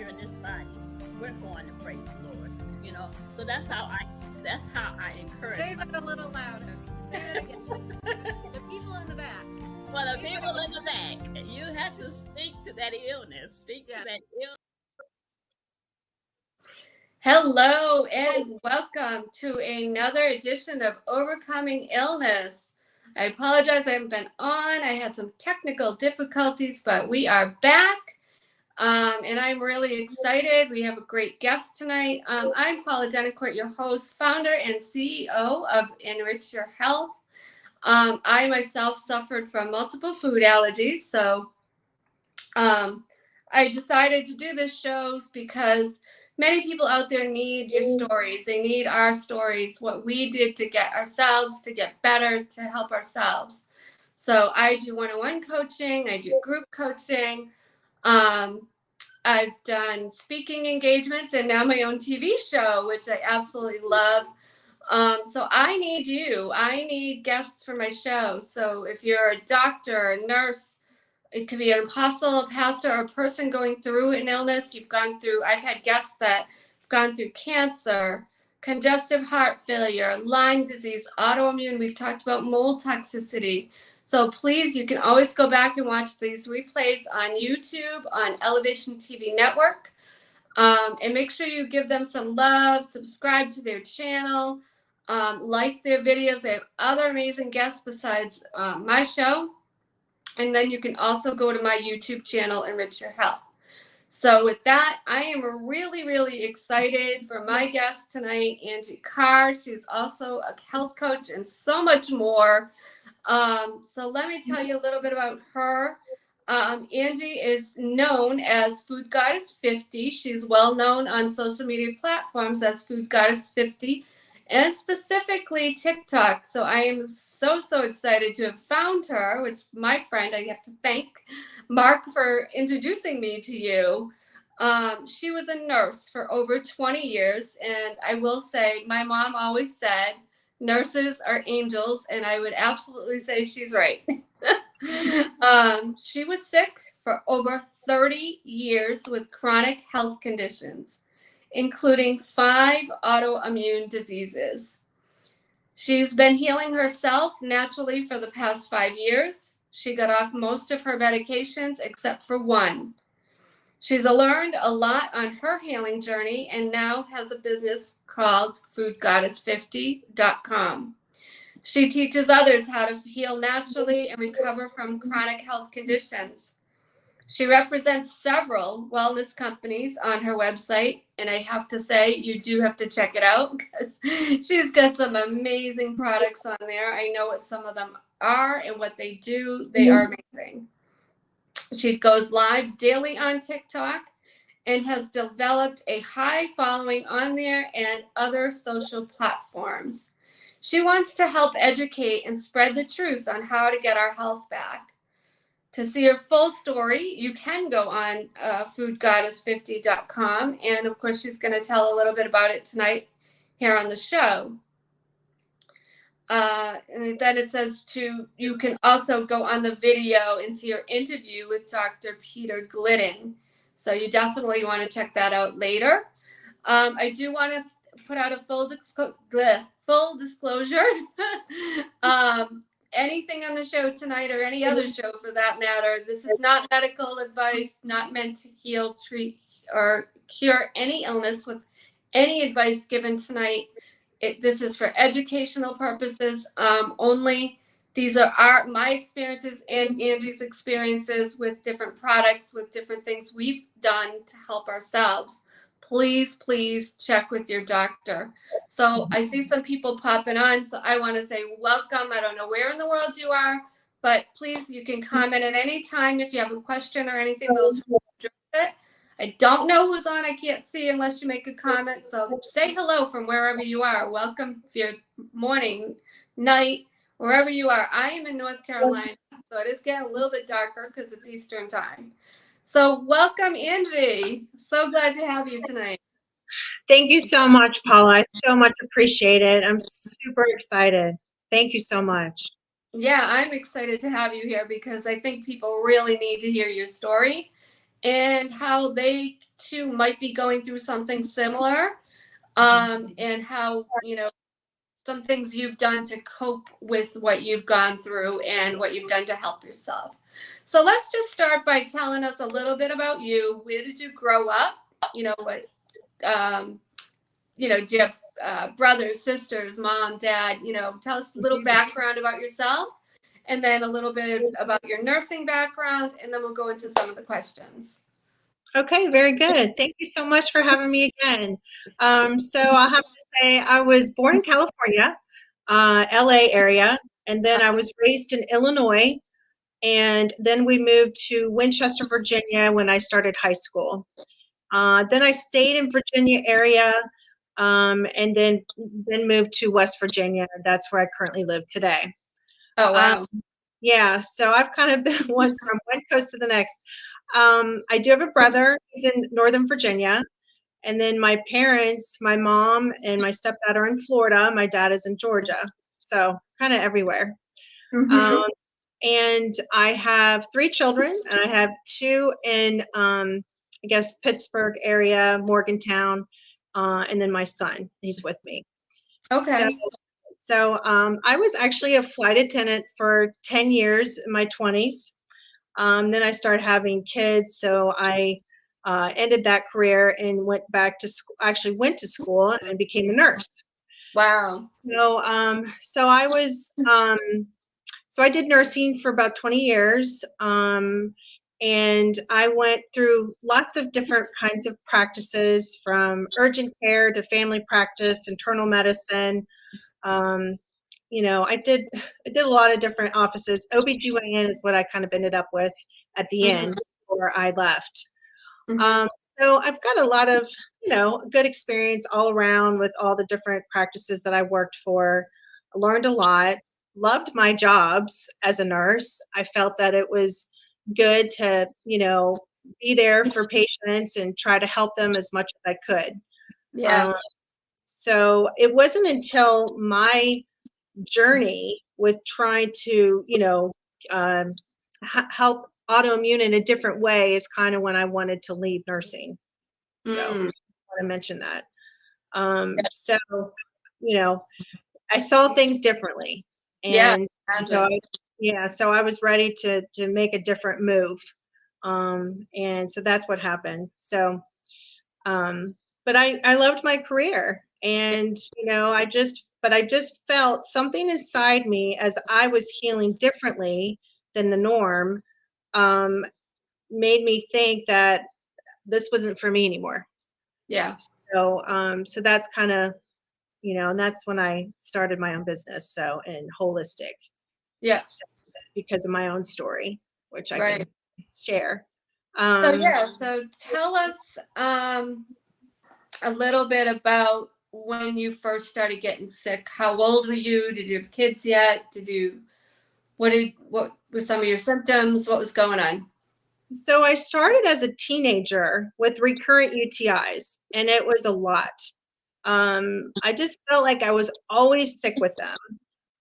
here in this body, we're going to praise the Lord. So that's how I encourage. Say that a little louder. Say that again. The people in the back. Well, the people in the back, you have to speak to that illness. Speak to that illness. Hello and welcome to another edition of Overcoming Illness. I apologize, I haven't been on. I had some technical difficulties, but we are back. And I'm really excited. We have a great guest tonight. I'm Paula Denoncourt, your host, founder, and CEO of Enrich Your Health. I myself suffered from multiple food allergies, so I decided to do this show because many people out there need your stories. They need our stories, what we did to get ourselves to get better, to help ourselves. So I do one-on-one coaching. I do group coaching. I've done speaking engagements and now my own TV show, which I absolutely love. So I need you. I need guests for my show. So if you're a doctor, a nurse, it could be an apostle, a pastor, or a person going through an illness. I've had guests that have gone through cancer, congestive heart failure, Lyme disease, autoimmune. We've talked about mold toxicity. So please, you can always go back and watch these replays on YouTube, on Elevation TV Network. And make sure you give them some love, subscribe to their channel, like their videos. They have other amazing guests besides my show. And then you can also go to my YouTube channel, Enrich Your Health. So with that, I am really, really excited for my guest tonight, Angie Carr. She's also a health coach and so much more. So let me tell you a little bit about her. Angie is known as Food Goddess 50. She's well known on social media platforms as Food Goddess 50 and specifically TikTok. So I am so excited to have found her, which my friend, I have to thank Mark for introducing me to you. She was a nurse for over 20 years. And I will say, my mom always said, nurses are angels, and I would absolutely say she's right. She was sick for over 30 years with chronic health conditions, including 5 autoimmune diseases. She's been healing herself naturally for the past 5 years. She got off most of her medications except for one. She's learned a lot on her healing journey and now has a business called foodgoddess50.com. She teaches others how to heal naturally and recover from chronic health conditions. She represents several wellness companies on her website, and I have to say, you do have to check it out because she's got some amazing products on there. I know what some of them are and what they do. They are amazing. She goes live daily on TikTok and has developed a high following on there and other social platforms. She wants to help educate and spread the truth on how to get our health back. To see her full story, you can go on foodgoddess50.com. And of course, she's going to tell a little bit about it tonight here on the show. And then it says you can also go on the video and see her interview with Dr. Peter Glidden. So you definitely want to check that out later. I do want to put out a full disclosure. Anything on the show tonight or any other show for that matter, this is not medical advice, not meant to heal, treat, or cure any illness with any advice given tonight. This is for educational purposes only. These are my experiences and Andrew's experiences with different products, with different things we've done to help ourselves. Please check with your doctor. So I see some people popping on, so I want to say welcome. I don't know where in the world you are, but please, you can comment at any time if you have a question or anything. We'll try to address it. I don't know who's on. I can't see unless you make a comment. So say hello from wherever you are. Welcome for your morning, night, wherever you are. I am in North Carolina, so it is getting a little bit darker because it's Eastern time. So welcome, Angie. So glad to have you tonight. Thank you so much, Paula. I so much appreciate it. I'm super excited. Thank you so much. Yeah, I'm excited to have you here because I think people really need to hear your story. and how they too might be going through something similar, and how, some things you've done to cope with what you've gone through and what you've done to help yourself. So let's just start by telling us a little bit about you. Where did you grow up? What, do you have brothers, sisters, mom, dad? Tell us a little background about yourself, and then a little bit about your nursing background, and then we'll go into some of the questions. Okay, very good. Thank you so much for having me again. So I'll have to say I was born in California, LA area, and then I was raised in Illinois, and then we moved to Winchester, Virginia when I started high school. Then I stayed in Virginia area, and then moved to West Virginia. That's where I currently live today. Oh, wow. Yeah, so I've kind of been from one coast to the next. I do have a brother who's in Northern Virginia, and then my parents, my mom and my stepdad are in Florida. My dad is in Georgia, so kind of everywhere. Mhm. And I have 3 children, and I have 2 in, I guess, Pittsburgh area, Morgantown, and then my son, he's with me. So, Okay. I was actually a flight attendant for 10 years in my 20s. Then I started having kids, so I ended that career and went back to school. Actually, went to school and became a nurse. Wow. So I was so I did nursing for about 20 years, and I went through lots of different kinds of practices, from urgent care to family practice, internal medicine. Um, I did a lot of different offices. OBGYN is what I kind of ended up with at the Mhm. end before I left. Mhm. Um, so I've got a lot of, good experience all around with all the different practices that I worked for. I learned a lot, loved my jobs as a nurse. I felt that it was good to, be there for patients and try to help them as much as I could. Yeah. Um, so it wasn't until my journey with trying to, um, help autoimmune in a different way is kind of when I wanted to leave nursing. So I Mm. want to mention that. So, you know, I saw things differently, Yeah. and so Imagine. so I was ready to make a different move, and so that's what happened. So, but I loved my career, and I just felt something inside me as I was healing differently than the norm, um, made me think that this wasn't for me anymore. Yeah. So that's kind of, and that's when I started my own business. So, in holistic, Yeah. so, because of my own story, which I Right. can share. So Um, yeah. So tell us a little bit about when you first started getting sick. How old were you? Did you have kids yet? What were some of your symptoms? What was going on? so I started as a teenager with recurrent UTIs, and it was a lot. I just felt like I was always sick with them.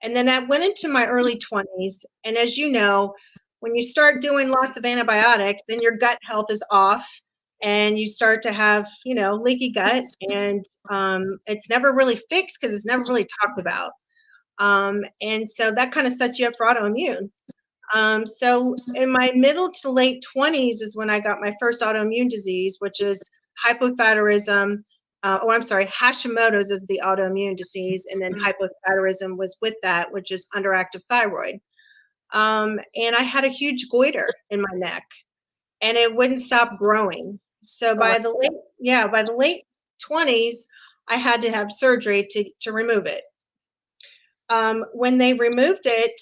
And then I went into my early 20s. And as you know, when you start doing lots of antibiotics, then your gut health is off and you start to have, leaky gut. And it's never really fixed because it's never really talked about. And so that kind of sets you up for autoimmune. So in my middle to late 20s is when I got my first autoimmune disease, which is hypothyroidism. I'm sorry, Hashimoto's is the autoimmune disease, and then hypothyroidism was with that, which is underactive thyroid. And I had a huge goiter in my neck, and it wouldn't stop growing. So Oh, by the late 20s, I had to have surgery to remove it. When they removed it,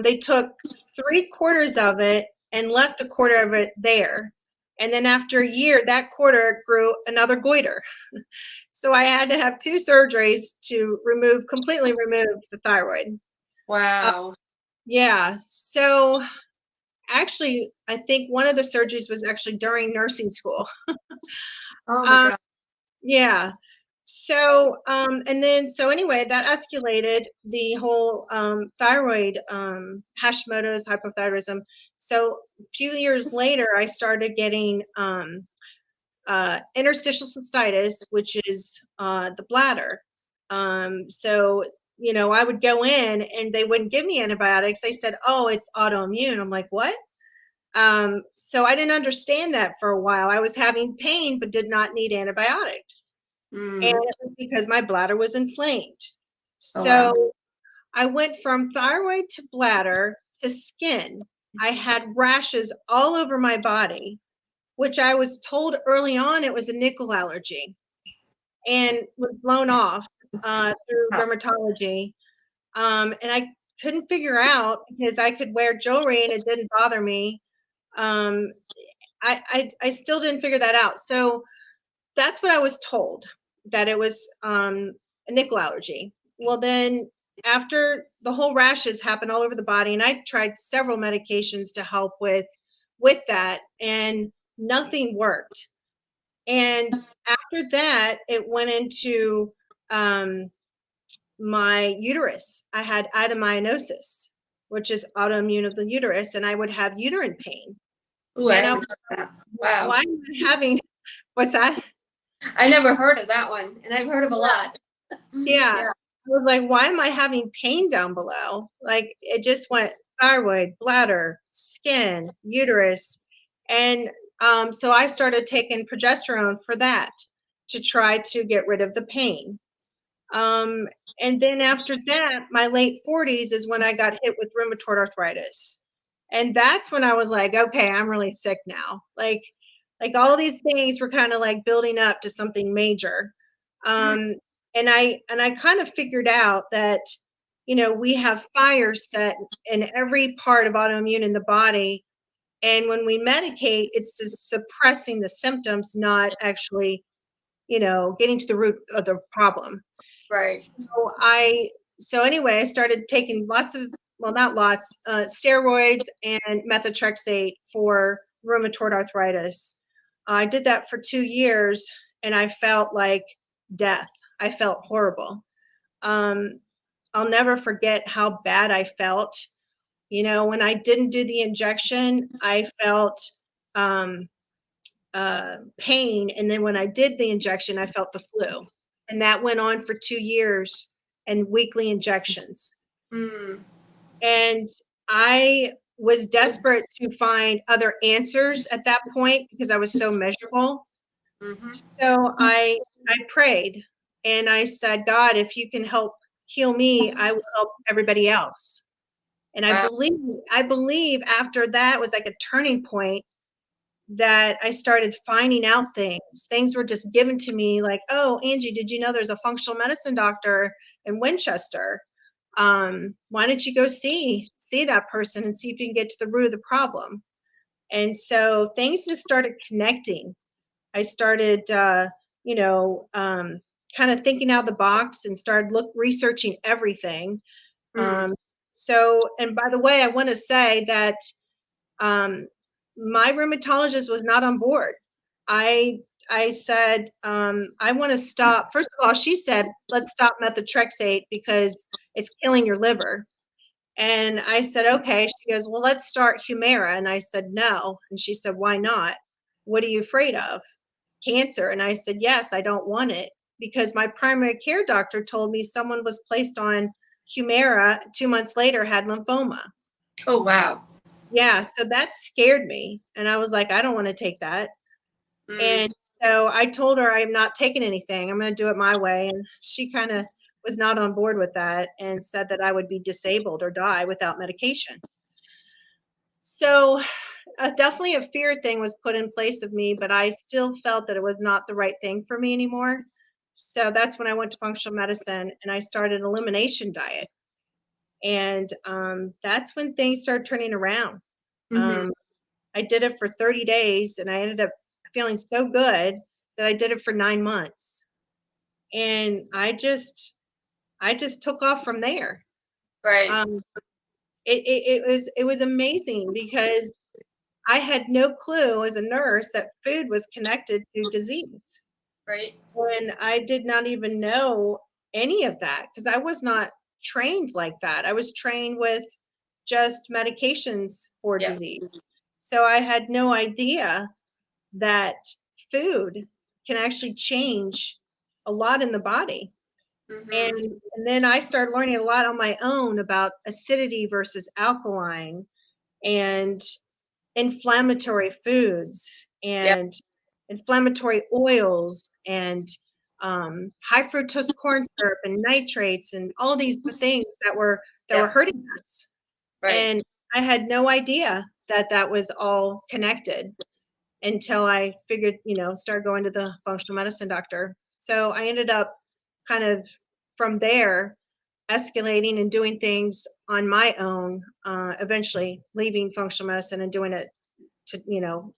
they took 3/4 of it and left a quarter of it there. And then after a year, that quarter grew another goiter. So I had to have 2 surgeries to completely remove the thyroid. Uh, wow. yeah. So actually, I think one of the surgeries was actually during nursing school. Oh my Um, God. yeah. So anyway, that escalated the whole thyroid, Hashimoto's, hypothyroidism, So a few years later, I started getting interstitial cystitis, which is the bladder. So, you know, I would go in and they wouldn't give me antibiotics. They said, oh, it's autoimmune. I'm like, what? So I didn't understand that for a while. I was having pain, but did not need antibiotics. And Mm. it was because my bladder was inflamed. Oh, wow. So I went from thyroid to bladder to skin. I had rashes all over my body, which I was told early on it was a nickel allergy and was blown off through Oh, dermatology. And I couldn't figure out because I could wear jewelry and it didn't bother me. Um, I still didn't figure that out. So that's what I was told, that it was a nickel allergy. Well, then after the whole rashes happened all over the body, and I tried several medications to help with that, and nothing worked. And after that, it went into um, my uterus. I had adenomyosis, which is autoimmune of the uterus, and I would have uterine pain. ooh, I And I haven't was heard that. like, Wow. why am I having, what's that? I never heard of that one, and I've heard of a lot. Yeah. Yeah. I was like, why am I having pain down below? Like it just went thyroid, bladder, skin, uterus. And so I started taking progesterone for that to try to get rid of the pain. Um, and then after that, my late 40s is when I got hit with rheumatoid arthritis. And that's when I was like, okay, I'm really sick now. Like all these things were kind of like building up to something major. Um, and I kind of figured out that, you know, we have fire set in every part of autoimmune in the body. And when we medicate, it's just suppressing the symptoms, not actually, you know, getting to the root of the problem. Right. So I so anyway, I started taking lots of, well, not lots, steroids and methotrexate for rheumatoid arthritis. I did that for 2 years, and I felt like death. I felt horrible. Um, I'll never forget how bad I felt. You know, when I didn't do the injection, I felt um, pain. And then when I did the injection, I felt the flu. And that went on for 2 years and weekly injections. Mm. And I was desperate to find other answers at that point because I was so miserable. Mm-hmm. So I prayed and I said, God, if you can help heal me, I will help everybody else. And Wow. I believe after that was like a turning point that I started finding out things. Things were just given to me like, oh, Angie, did you know there's a functional medicine doctor in Winchester? Why don't you go see that person and see if you can get to the root of the problem? And so things just started connecting. I started, you know, kind of thinking out of the box and started researching everything. Mm. So, and by the way, I want to say that um, my rheumatologist was not on board. I I said I want to stop. First of all, she said let's stop methotrexate because it's killing your liver. And I said okay. She goes, well, let's start Humira. And I said no. And she said, why not? What are you afraid of? Cancer. And I said yes, I don't want it because my primary care doctor told me someone was placed on Humira 2 months later had lymphoma. Oh, wow. Yeah, so that scared me, and I was like, "I don't wanna take that." Mm. And so I told her, "I'm not taking anything, I'm gonna do it my way," and she kinda was not on board with that and said that I would be disabled or die without medication. So, definitely a fear thing was put in place of me, but I still felt that it was not the right thing for me anymore. So that's when I went to functional medicine and I started an elimination diet, and, that's when things started turning around. Mm-hmm. Um, I did it for 30 days and I ended up feeling so good that I did it for 9 months. And I just took off from there. Right. Um, it was amazing because I had no clue as a nurse that food was connected to disease. Right. And I did not even know any of that because I was not trained like that. I was trained with just medications for Yeah. disease. So I had no idea that food can actually change a lot in the body. Mm-hmm. And then I started learning a lot on my own about acidity versus alkaline and inflammatory foods Yep. and inflammatory oils and high fructose corn syrup and nitrates and all these things that were hurting us. Right. And I had no idea that that was all connected until I figured, started going to the functional medicine doctor. So I ended up kind of from there escalating and doing things on my own, eventually leaving functional medicine and doing it to,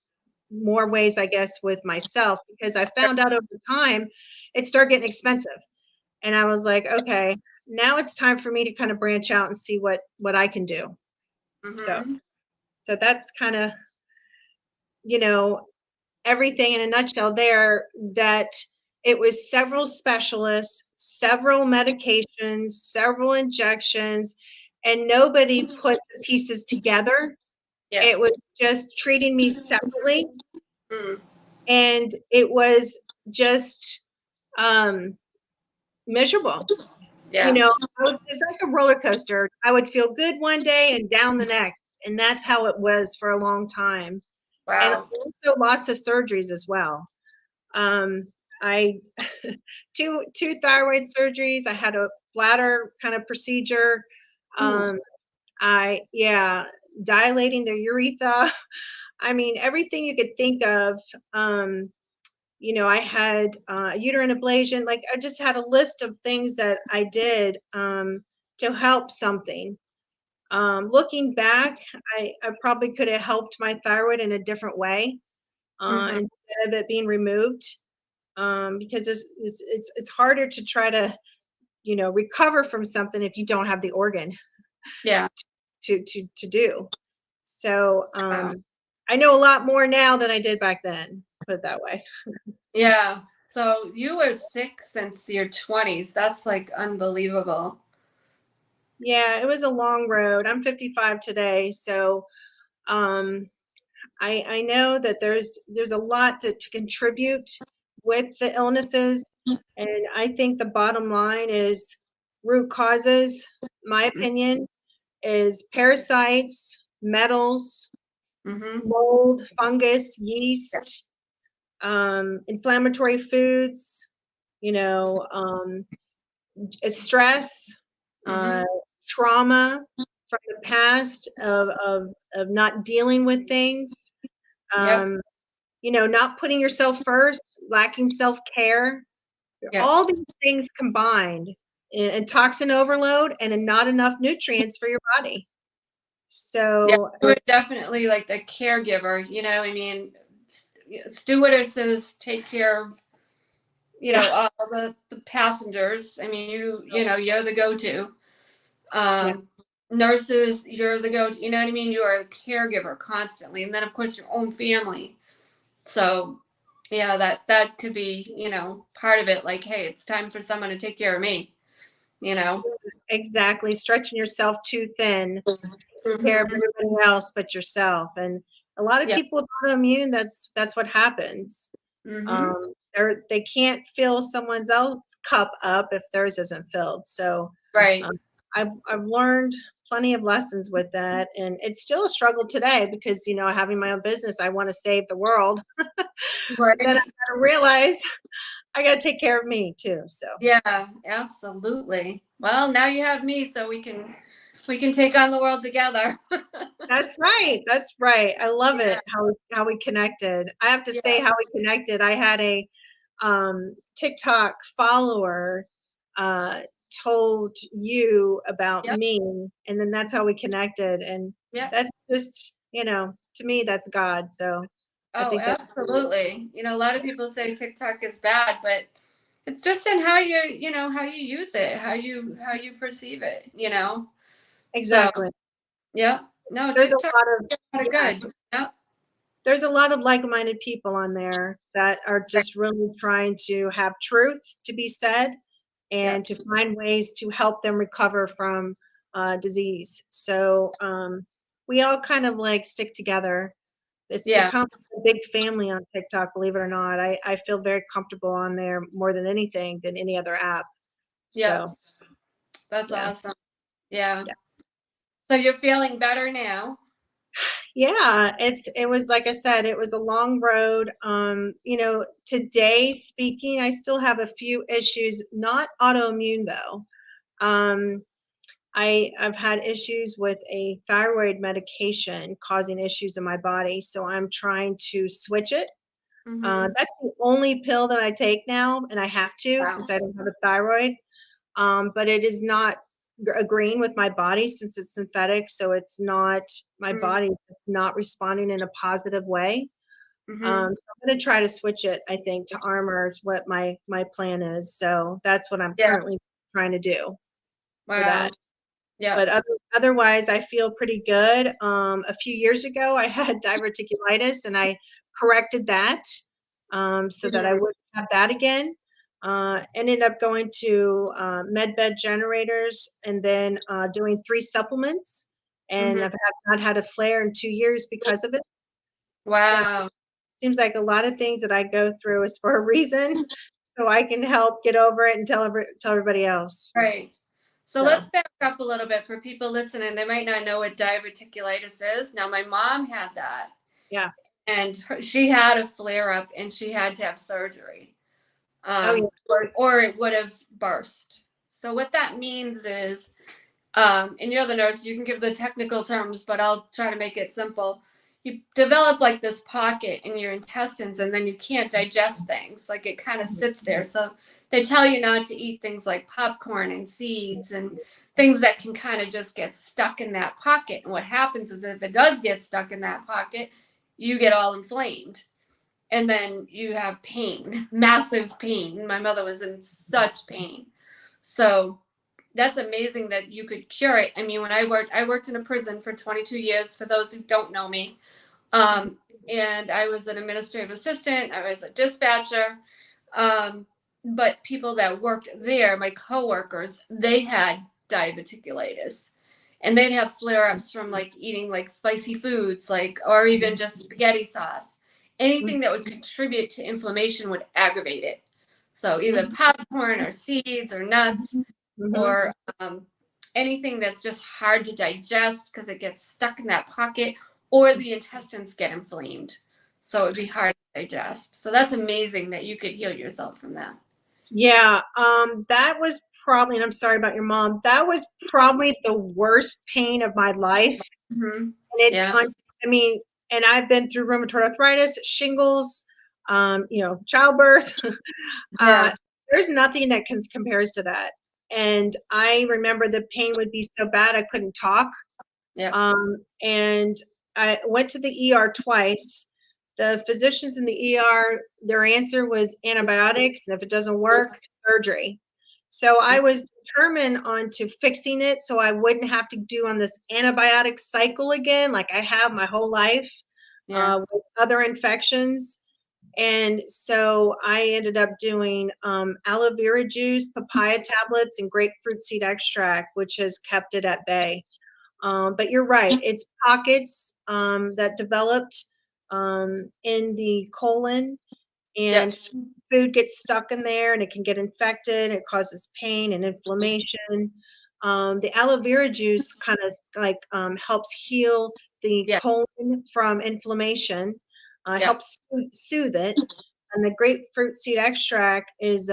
more ways, I guess, with myself, because I found out over time it started getting expensive. And I was like, okay, now it's time for me to kind of branch out and see what I can do. So Mm-hmm. so that's kind of, you know, everything in a nutshell there, that it was several specialists, several medications, several injections, and nobody put the pieces together. Yeah. It was just treating me separately, Mm. and it was just miserable. Yeah. It's like a roller coaster. I would feel good one day and down the next, and that's how it was for a long time. And Wow. also lots of surgeries as well. I two thyroid surgeries. I had a bladder kind of procedure. Ooh. I dilating the urethra. I mean, everything you could think of. I had uterine ablation. Like, I just had a list of things that I did to help something. Looking back, I probably could have helped my thyroid in a different way, Mm-hmm. instead of it being removed, because it's harder to try to recover from something if you don't have the organ Yeah. to do. So Wow. I know a lot more now than I did back then, put it that way. Yeah. So you were sick since your 20s. That's like unbelievable. Yeah, it was a long road. I'm 55 today, so um, I know that there's a lot to contribute with the illnesses, and I think the bottom line is root causes. My opinion is parasites, metals, Mm-hmm. mold, fungus, yeast, inflammatory foods, stress, Mm-hmm. uh, trauma from the past of not dealing with things, Yep. um, not putting yourself first, lacking self-care, Yep. all these things combined, and toxin overload and not enough nutrients for your body. Yeah. So You were definitely like the caregiver, I mean, stewardesses take care of, yeah, all the passengers. I mean, you're the go-to. yeah, Um, Nurses, you're the go-to, you know what I mean? You are a caregiver constantly. And then of course your own family. So yeah, that could be, part of it. Like, hey, it's time for someone to take care of me, you know? exactly. Stretching yourself too thin, taking care of Mm-hmm. everybody else but yourself. And a lot of Yeah. people with autoimmune, that's what happens. Mm-hmm. Um, they can't fill someone else's cup up if theirs isn't filled. So Right. um, I've learned plenty of lessons with that, and it's still a struggle today because having my own business, I want to save the world, but then I Right. got to realize I got to take care of me too. So Yeah, absolutely. Well, now you have me, so we can take on the world together. that's right. That's right. I love Yeah. it how we connected. I have to say Yeah. how we connected. I had a TikTok follower uh, told you about Yep. me, and then that's how we connected. And Yep. that's just, to me, that's God. So I Oh, think that's absolutely. A lot of people say TikTok is bad, but it's just in how you use it, how you perceive it. So, exactly. yeah. No, There's a TikTok lot of, is kind of yeah, good. Yeah. there's a lot of like-minded people on there that are Right. just really trying to have truth to be said Yeah. and to find ways to help them recover from disease. So we all kind of like stick together. It's Yeah. become a big family on TikTok, believe it or not. I feel very comfortable on there more than anything than any other app. Yep. So That's yeah. awesome. Yeah. Yeah. So you're feeling better now? Yeah, it was like I said, it was a long road. Today speaking, I still have a few issues, not autoimmune though. Um, I've had issues with a thyroid medication causing issues in my body, so I'm trying to switch it. Mm-hmm. That's the only pill that I take now, and I have to Wow. since I don't have a thyroid. But it is not agreeing with my body since it's synthetic, so it's not my body is not responding in a positive way. Mm-hmm. So I'm going to try to switch it. I think to Armor is what my plan is. So that's what I'm Yeah. currently trying to do for Wow. that. Yeah. But otherwise, I feel pretty good. A few years ago, I had diverticulitis, and I corrected that so that I wouldn't have that again. Ended up going to MedBed generators and then doing 3 supplements, and Mm-hmm. I've not had a flare in 2 years because of it. So Wow. seems like a lot of things that I go through is for a reason, so I can help get over it and tell everybody else. Right. So So let's back up a little bit for people listening. They might not know what diverticulitis is. Now, my mom had that, yeah. and she had a flare up, and she had to have surgery, Oh yeah. or it would have burst. So what that means is, and you're the nurse, you can give the technical terms, but I'll try to make it simple. You develop like this pocket in your intestines, and then you can't digest things. Like it kind of sits there. So they tell you not to eat things like popcorn and seeds and things that can kind of just get stuck in that pocket. And what happens is if it does get stuck in that pocket, you get all inflamed. And then you have pain, massive pain. My mother was in such pain. So that's amazing that you could cure it. I mean, when I worked in a prison for 22 years, for those who don't know me. And I was an administrative assistant, I was a dispatcher. But people that worked there, my coworkers, they had diverticulitis. And they'd have flare-ups from like eating like spicy foods, like or even just spaghetti sauce. Anything that would contribute to inflammation would aggravate it. So either popcorn or seeds or nuts Mm-hmm. or anything that's just hard to digest because it gets stuck in that pocket or the intestines get inflamed. So it'd be hard to digest. So that's amazing that you could heal yourself from that. Yeah, that was probably, and I'm sorry about your mom, that was probably the worst pain of my life. Mm-hmm. And it's, Yeah. I mean, and I've been through rheumatoid arthritis, shingles, childbirth. Yeah. There's nothing that compares to that. And I remember the pain would be so bad I couldn't talk. Yeah. And I went to the ER twice. The physicians in the ER, their answer was antibiotics, and if it doesn't work, surgery. So I was determined on to fixing it so I wouldn't have to do on this antibiotic cycle again, like I have my whole life Yeah. with other infections. And so I ended up doing aloe vera juice, papaya tablets, and grapefruit seed extract, which has kept it at bay. But you're right, it's pockets that developed in the colon, Yeah. and food gets stuck in there and it can get infected. It causes pain and inflammation. The aloe vera juice kind of like helps heal the Yeah. colon from inflammation, Yeah. helps soothe it. And the grapefruit seed extract is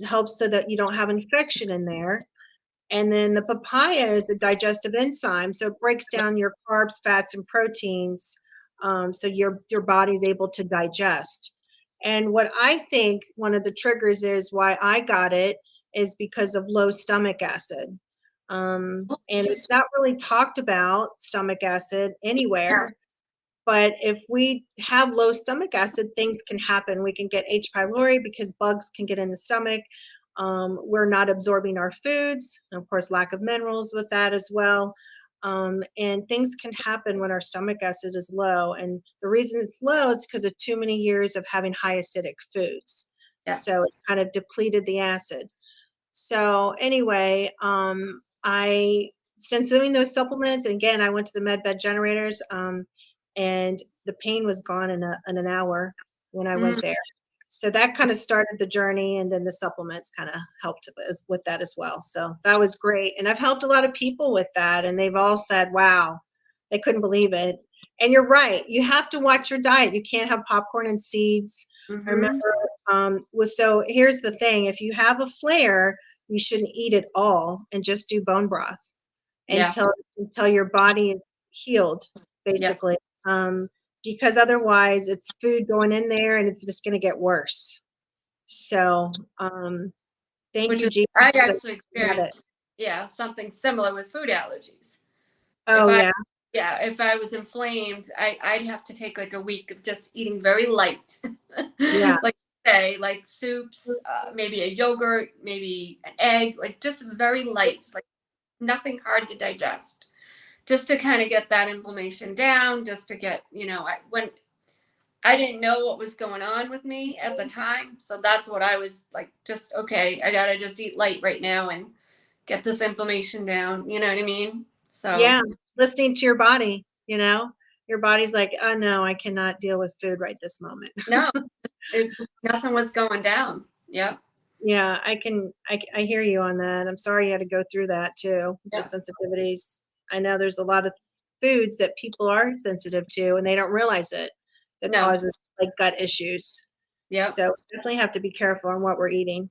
helps so that you don't have infection in there. And then the papaya is a digestive enzyme, so it breaks down your carbs, fats, and proteins, so your body's able to digest. And what I think one of the triggers is why I got it is because of low stomach acid. Oh, And it's interesting. not really talked about stomach acid anywhere. But if we have low stomach acid, things can happen. We can get H. pylori because bugs can get in the stomach. We're not absorbing our foods, and of course, lack of minerals with that as well. And things can happen when our stomach acid is low. And the reason it's low is because of too many years of having high acidic foods. Yeah. So it kind of depleted the acid. So anyway, since doing those supplements, and again, I went to the med bed generators, and the pain was gone in an hour when I went there. So that kind of started the journey, and then the supplements kind of helped with that as well. So that was great. And I've helped a lot of people with that, and they've all said, wow, they couldn't believe it. And you're right. You have to watch your diet. You can't have popcorn and seeds. I remember, so here's the thing. If you have a flare, you shouldn't eat it all and just do bone broth until your body is healed, basically. Because otherwise it's food going in there and it's just going to get worse. So, thank you, Jean. I actually experienced, something similar with food allergies. Oh, if I was inflamed, I'd have to take like a week of just eating very light. Yeah. like soups, maybe a yogurt, maybe an egg, like just very light, like nothing hard to digest, just to kind of get that inflammation down, just to get, when I didn't know what was going on with me at the time. So that's what I was like, just, okay, I got to just eat light right now and get this inflammation down. You know what I mean? So yeah, listening to your body, your body's like, oh no, I cannot deal with food right this moment. No, nothing was going down. Yep. Yeah, I hear you on that. I'm sorry you had to go through that too, the sensitivities. I know there's a lot of foods that people are sensitive to and they don't realize it, that causes like gut issues. Yeah. So definitely have to be careful on what we're eating,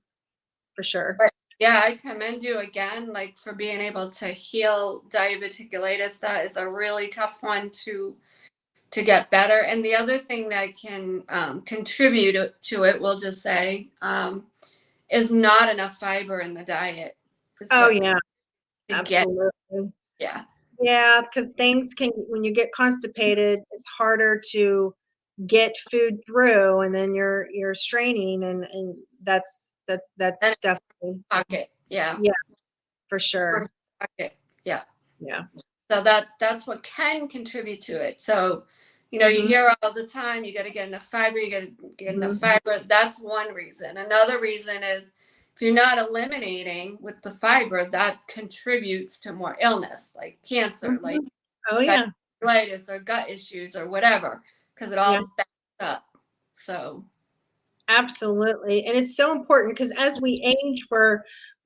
for sure. But yeah, I commend you again, like for being able to heal diverticulitis. That is a really tough one to get better. And the other thing that can contribute to it, we'll just say, is not enough fiber in the diet. Oh yeah, absolutely. Yeah, because things when you get constipated, it's harder to get food through, and then you're straining, and that's definitely pocket. Yeah, for sure. Pocket. Yeah. So that's what can contribute to it. So, you hear all the time, you got to get enough fiber, you got to get enough fiber. That's one reason. Another reason is if you're not eliminating with the fiber, that contributes to more illness, like cancer, like colitis or gut issues or whatever, because it all backs up. So absolutely. And it's so important because as we age,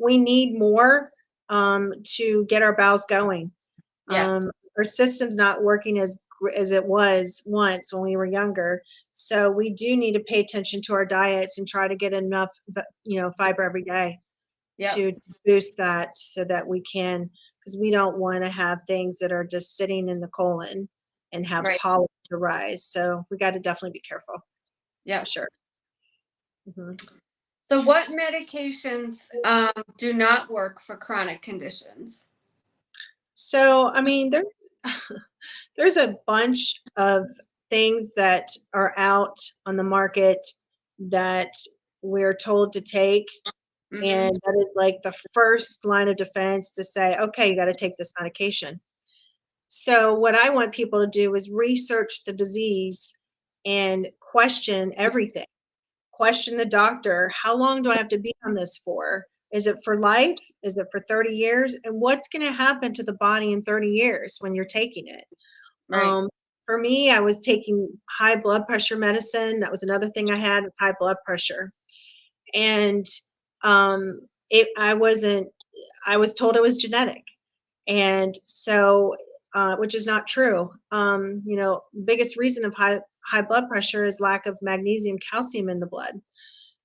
we need more to get our bowels going. Our system's not working as it was once when we were younger. So we do need to pay attention to our diets and try to get enough, fiber every day to boost that, so that we can, because we don't want to have things that are just sitting in the colon and have polyps arise. So we got to definitely be careful. Yeah, for sure. So what medications do not work for chronic conditions? So, I mean, there's a bunch of things that are out on the market that we're told to take. And that is like the first line of defense to say, okay, you got to take this medication. So what I want people to do is research the disease and question everything. Question the doctor, how long do I have to be on this for? Is it for life? Is it for 30 years? And what's going to happen to the body in 30 years when you're taking it? For me, I was taking high blood pressure medicine. That was another thing I had, was high blood pressure. And I was told it was genetic. And so, which is not true. The biggest reason of high blood pressure is lack of magnesium, calcium in the blood.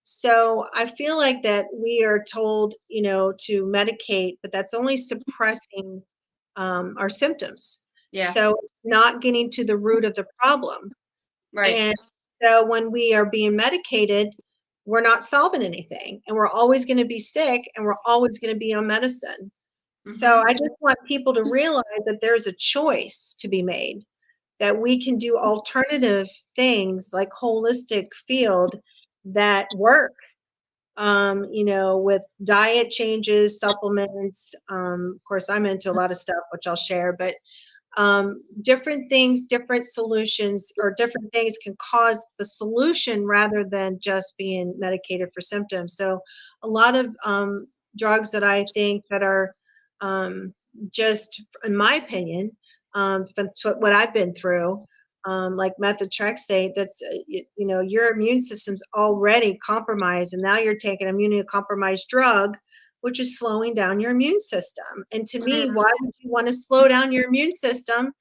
So I feel like that we are told, to medicate, but that's only suppressing our symptoms. So not getting to the root of the problem. And so when we are being medicated, we're not solving anything, and we're always going to be sick, and we're always going to be on medicine. So I just want people to realize that there's a choice to be made, that we can do alternative things like holistic field that work, with diet changes, supplements. Of course, I'm into a lot of stuff, which I'll share, but different things, different solutions, or different things can cause the solution rather than just being medicated for symptoms. So a lot of drugs that I think that are just in my opinion, that's what I've been through. Like methotrexate, that's your immune system's already compromised, and now you're taking an immunocompromised drug, which is slowing down your immune system. And to me, Mhm. why would you want to slow down your immune system?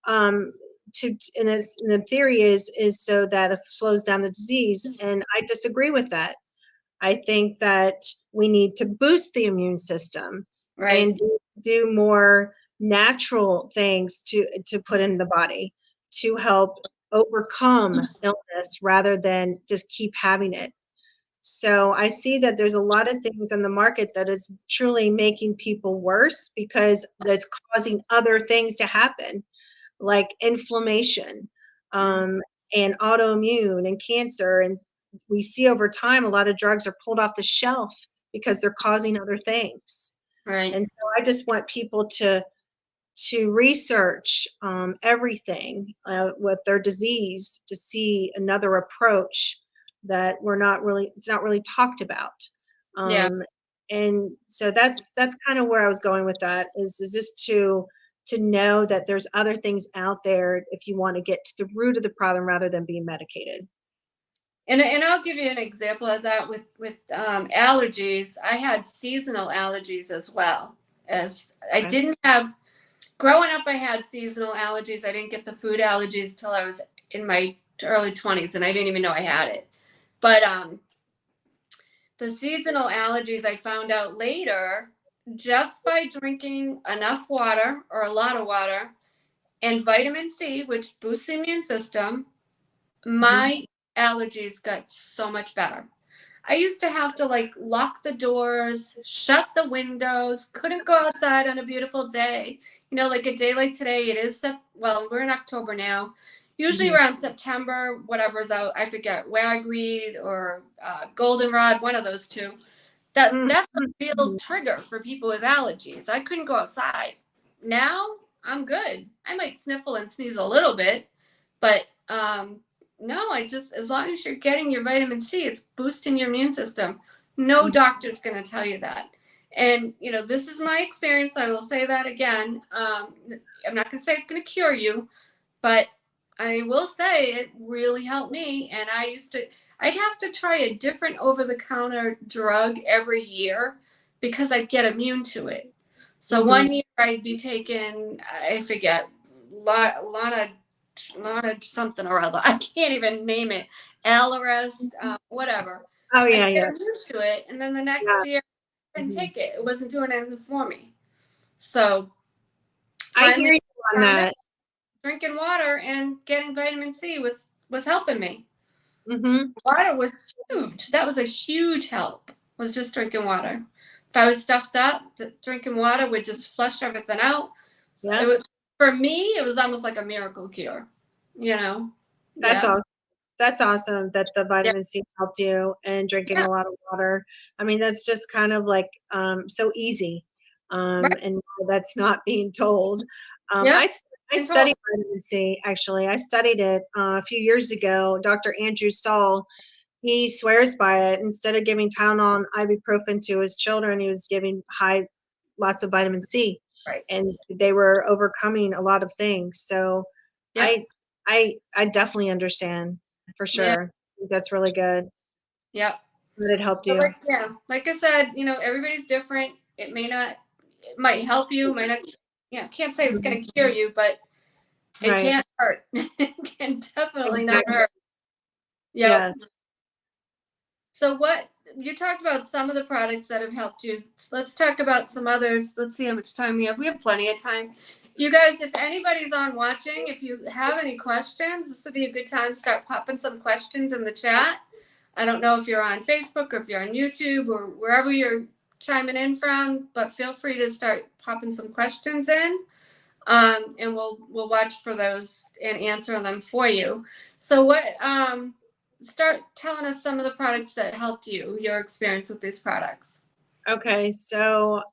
And the theory is so that it slows down the disease, and I disagree with that. I think that we need to boost the immune system Right. and do more natural things to put in the body to help overcome illness rather than just keep having it. So I see that there's a lot of things on the market that is truly making people worse because that's causing other things to happen, like inflammation, Mhm. um, and autoimmune and cancer. And we see over time a lot of drugs are pulled off the shelf because they're causing other things. Right. And so I just want people to research everything with their disease to see another approach that it's not really talked about. Yeah. Um, and so that's kind of where I was going with that is just to know that there's other things out there if you want to get to the root of the problem rather than being medicated. And I'll give you an example of that with allergies. I had seasonal allergies as well. As I Okay. didn't have growing up, I had seasonal allergies. I didn't get the food allergies till I was in my early 20s, and I didn't even know I had it. But the seasonal allergies I found out later just by drinking enough water or a lot of water and vitamin C, which boosts the immune system. Hmm. My allergies got so much better. I used to have to like lock the doors, shut the windows, couldn't go outside on a beautiful day. Like a day like today, it is, well, we're in October now. Usually Hmm. around September, whatever's out, I forget, ragweed or goldenrod, one of those two. That's a real trigger for people with allergies. I couldn't go outside. Now I'm good. I might sniffle and sneeze a little bit, but no, I just, as long as you're getting your vitamin C, it's boosting your immune system. No doctor's going to tell you that. And this is my experience. I will say that again. I'm not going to say it's going to cure you, but I will say it really helped me. And I'd have to try a different over-the-counter drug every year because I'd get immune to it. So Hmm. one year I'd be taking, I forget, Lana something or other. I can't even name it. Allerest, whatever. Oh I'd yeah, get yeah, immune to it, and then the yeah. next year I couldn't Hmm. take it. It wasn't doing anything for me. So I finally hear you on found out that. drinking water and getting vitamin C was helping me. Hmm. Water was huge. That was a huge help. Was just drinking water. If I was stuffed up, drinking water would just flush everything out. So it Yeah, was, for me, it was almost like a miracle cure. that's Yeah. all. That's awesome that the Yeah. vitamin C helped you and drinking Yeah. a lot of water. I mean, that's just kind of like so easy. Right. And that's not being told. Yep. I And told. studied vitamin C, actually. I studied it a few years ago. Dr. Andrew Saul, he swears by it. Instead of giving Tylenol and ibuprofen to his children, he was giving lots of vitamin C. Right. And they were overcoming a lot of things. So Yep. I I definitely understand for Yeah. sure. That's really good Yep. that it helped But you. like I said, everybody's different. It might help you, might not. Can't say it's Mhm. going to cure you, but it Right. can't hurt. It can definitely not Exactly. hurt. Yep. Yes. So what you talked about some of the products that have helped you. So let's talk about some others. Let's see how much time we have. We have plenty of time. You guys, if anybody's on watching, if you have any questions, this would be a good time to start popping some questions in the chat. I don't know if you're on Facebook or if you're on YouTube or wherever you're chiming in from, but feel free to start popping some questions in, and we'll watch for those and answer them for you. So start telling us some of the products that helped you, your experience with these products. Okay. So,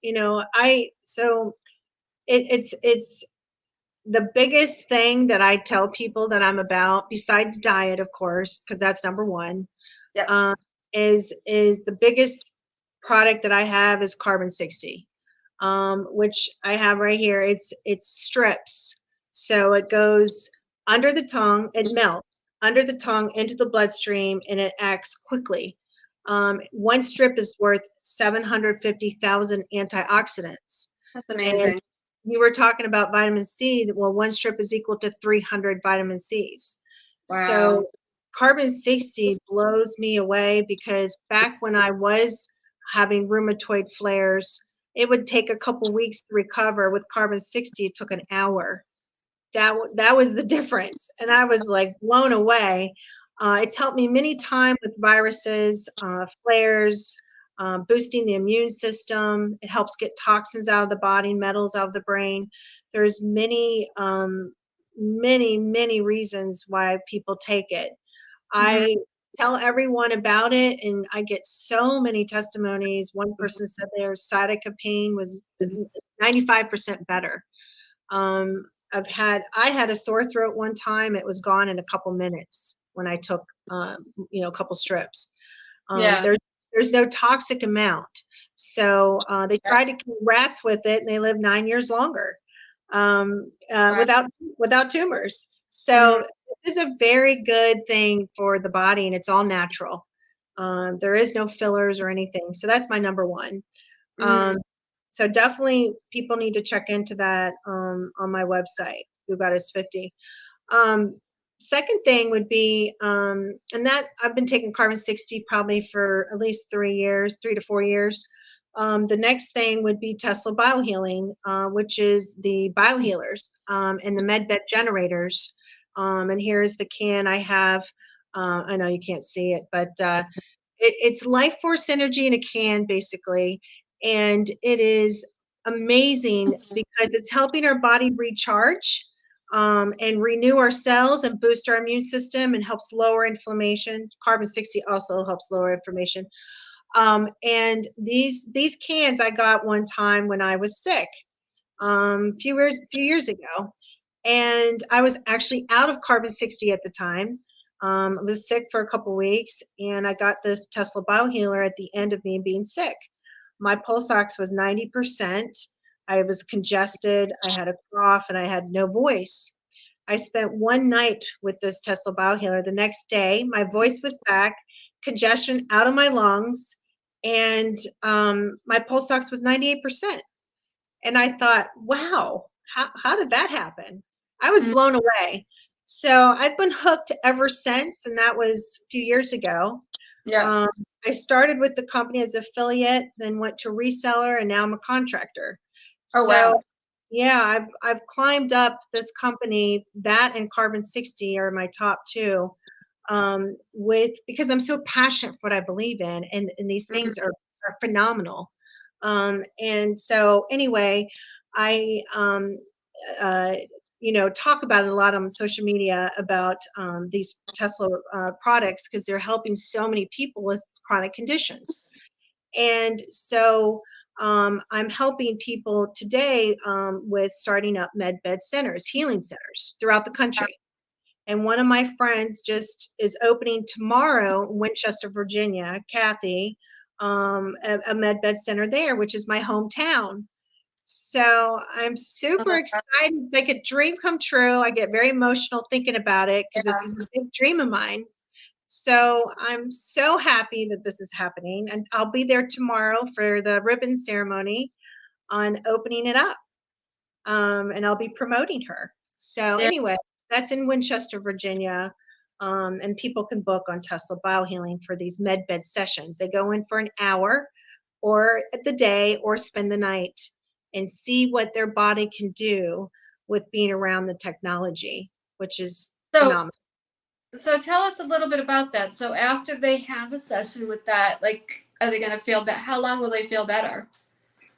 it's the biggest thing that I tell people that I'm about, besides diet, of course, because that's number one, Yep. um, is the biggest product that I have is carbon 60. which I have right here. It's strips. So it goes under the tongue, it melts under the tongue into the bloodstream, and it acts quickly. One strip is worth 750,000 antioxidants. That's And amazing. you were talking about vitamin C. Well, one strip is equal to 300 vitamin Cs. Wow. So carbon 60 blows me away, because back when I was having rheumatoid flares, it would take a couple weeks to recover. With carbon 60, it took an hour. That was the difference, and I was like blown away. It's helped me many times with viruses, flares, boosting the immune system. It helps get toxins out of the body, metals out of the brain. There's many reasons why people take it. Mhm. I tell everyone about it, and I get so many testimonies. One person said their sciatica pain was 95% better. Um, I had a sore throat one time. It was gone in a couple minutes when I took, a couple strips. Um, Yeah. there, there's no toxic amount. So they tried to kill rats with it, and they live 9 years longer, Wow. without tumors. Mhm. So this is a very good thing for the body, and it's all natural. There is no fillers or anything. So that's my number one. Mhm. Um, so definitely people need to check into that on my website, Who Got Us 50. Um, Second thing would be, and that I've been taking carbon 60 probably for at least 3 years, 3 to 4 years. The next thing would be Tesla Biohealing, which is the biohealers and the med bed generators. And here's the can I have. I know you can't see it, but it's life force energy in a can, basically. And it is amazing because it's helping our body recharge and renew our cells and boost our immune system, and helps lower inflammation. Carbon 60 also helps lower inflammation. And these cans I got one time when I was sick, few years ago, and I was actually out of carbon 60 at the time. I was sick for a couple weeks, and I got this Tesla Biohealer at the end of me being sick. My pulse ox was 90%. I was congested. I had a cough, and I had no voice. I spent one night with this Tesla Biohealer. The next day, my voice was back, congestion out of my lungs, and my pulse ox was 98%. And I thought, wow, how did that happen? I was Mhm. blown away. So I've been hooked ever since, and that was a few years ago. Yeah. Um, I started with the company as affiliate, then went to reseller, and now I'm a contractor. Oh wow. So yeah, I've climbed up this company. That and Carbon 60 are my top two. With Because I'm so passionate for what I believe in, and these Mhm. things are phenomenal. And so anyway, I uh, talk about it a lot on social media about these Tesla products, because they're helping so many people with chronic conditions. And so I'm helping people today with starting up med bed centers, healing centers throughout the country. And one of my friends just is opening tomorrow in Winchester, Virginia, Kathy, a med bed center there, which is my hometown. So I'm super Oh, excited. It's like a dream come true. I get very emotional thinking about it, because this yeah. is a big dream of mine. So I'm so happy that this is happening. And I'll be there tomorrow for the ribbon ceremony on opening it up. And I'll be promoting her. So Yeah. anyway, that's in Winchester, Virginia. And people can book on Tesla Biohealing for these med bed sessions. They go in for an hour or at the day, or spend the night, and see what their body can do with being around the technology, which is So phenomenal. so tell us a little bit about that. So after they have a session with that, like, are they going to feel better? How long will they feel better?